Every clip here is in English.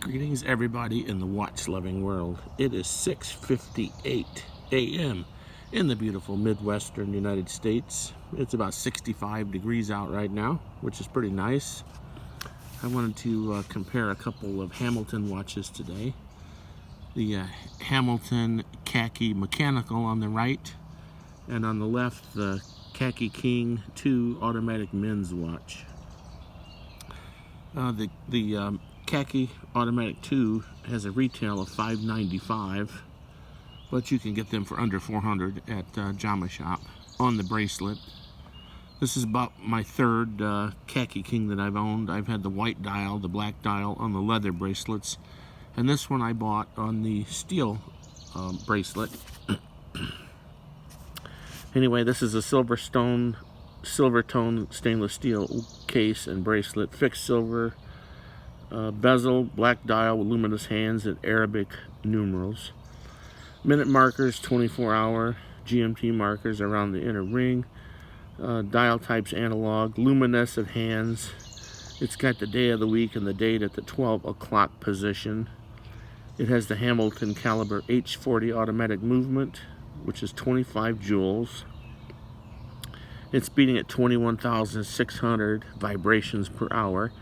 Greetings everybody in the watch-loving world. It is 6:58 a.m. in the beautiful Midwestern United States. It's about 65 degrees out right now, which is pretty nice. I wanted to compare a couple of Hamilton watches today. The Hamilton Khaki Mechanical on the right, and on the left the Khaki King 2 Automatic Men's Watch. The Khaki Automatic 2 has a retail of $595, but you can get them for under $400 at Jama Shop on the bracelet. This is about my third Khaki King that I've owned. I've had the white dial, the black dial on the leather bracelets, and this one I bought on the steel bracelet. Anyway, this is a silver tone stainless steel case and bracelet, fixed silver bezel, black dial with luminous hands and Arabic numerals. Minute markers, 24-hour GMT markers around the inner ring. Dial types analog, luminescent hands. It's got the day of the week and the date at the 12 o'clock position. It has the Hamilton caliber H40 automatic movement, which is 25 joules. It's beating at 21,600 vibrations per hour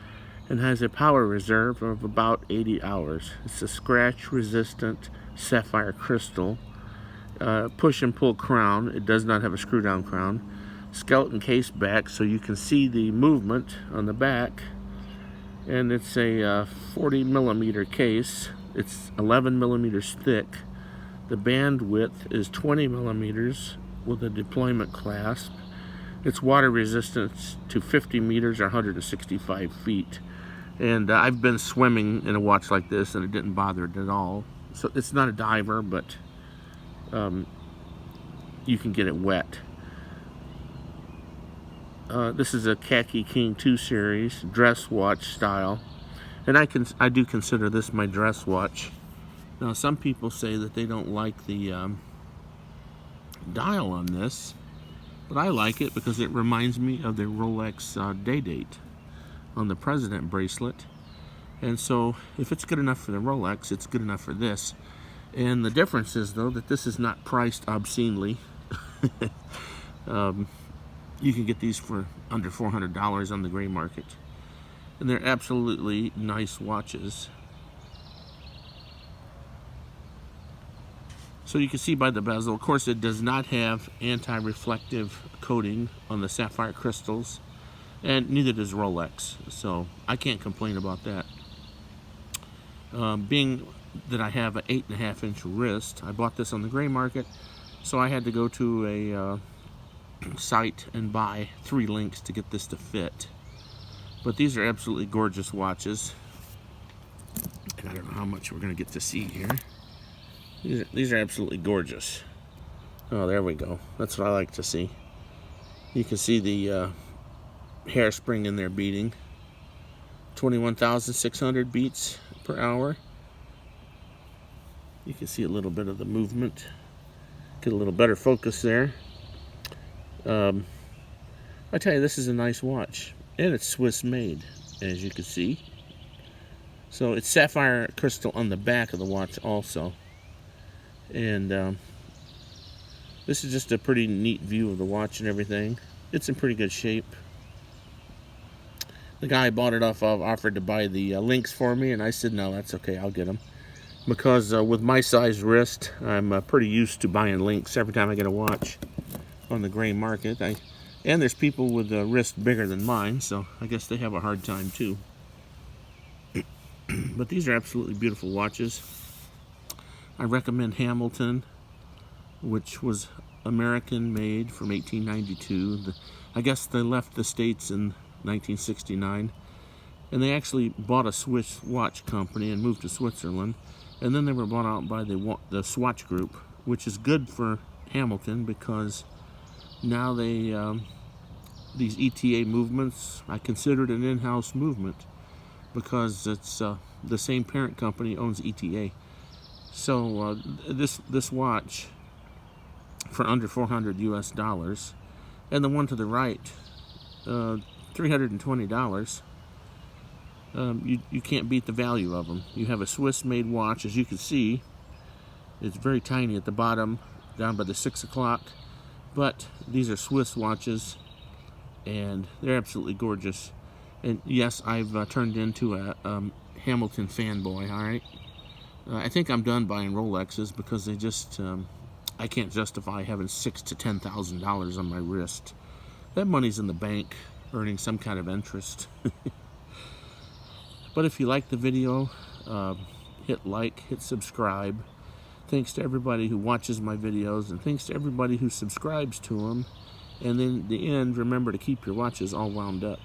and has a power reserve of about 80 hours. It's a scratch resistant sapphire crystal. Push and pull crown. It does not have a screw down crown. Skeleton case back, so you can see the movement on the back. And it's a 40 millimeter case. It's 11 millimeters thick. The band width is 20 millimeters with a deployment clasp. It's water resistant to 50 meters or 165 feet. And I've been swimming in a watch like this and it didn't bother it at all. So it's not a diver, but you can get it wet. This is a Khaki King 2 series dress watch style, and I do consider this my dress watch. Now some people say that they don't like the dial on this, but I like it because it reminds me of the Rolex day date on the President bracelet. And so if it's good enough for the Rolex, it's good enough for this. And the difference is, though, that this is not priced obscenely. You can get these for under $400 on the gray market. And they're absolutely nice watches. So you can see by the bezel, of course, it does not have anti-reflective coating on the sapphire crystals, and neither does Rolex, so I can't complain about that. Being that I have an 8.5-inch wrist, I bought this on the gray market, so I had to go to a site and buy 3 links to get this to fit. But these are absolutely gorgeous watches, and I don't know how much we're going to get to see here. These are absolutely gorgeous. Oh, there we go. That's what I like to see. You can see the hairspring in there beating. 21,600 beats per hour. You can see a little bit of the movement. Get a little better focus there. I tell you, this is a nice watch. And it's Swiss made, as you can see. So it's sapphire crystal on the back of the watch also. And this is just a pretty neat view of the watch and everything. It's in pretty good shape. The guy I bought it off of offered to buy the links for me, and I said, no, that's okay, I'll get them. Because with my size wrist, I'm pretty used to buying links every time I get a watch on the gray market. And there's people with a wrist bigger than mine, so I guess they have a hard time too. But these are absolutely beautiful watches. I recommend Hamilton, which was American made from 1892. I guess they left the States in 1969, and they actually bought a Swiss watch company and moved to Switzerland, and then they were bought out by the Swatch Group, which is good for Hamilton because now they these ETA movements, I consider it an in-house movement because it's the same parent company owns ETA. So this watch for under $400 US, and the one to the right, $320. you can't beat the value of them. You have a Swiss-made watch, as you can see. It's very tiny at the bottom, down by the 6 o'clock. But these are Swiss watches, and they're absolutely gorgeous. And yes, I've turned into a Hamilton fanboy, alright? I think I'm done buying Rolexes because they just, I can't justify having $6,000 to $10,000 on my wrist. That money's in the bank, earning some kind of interest. But if you like the video, hit like, hit subscribe. Thanks to everybody who watches my videos, and thanks to everybody who subscribes to them. And then at the end, remember to keep your watches all wound up.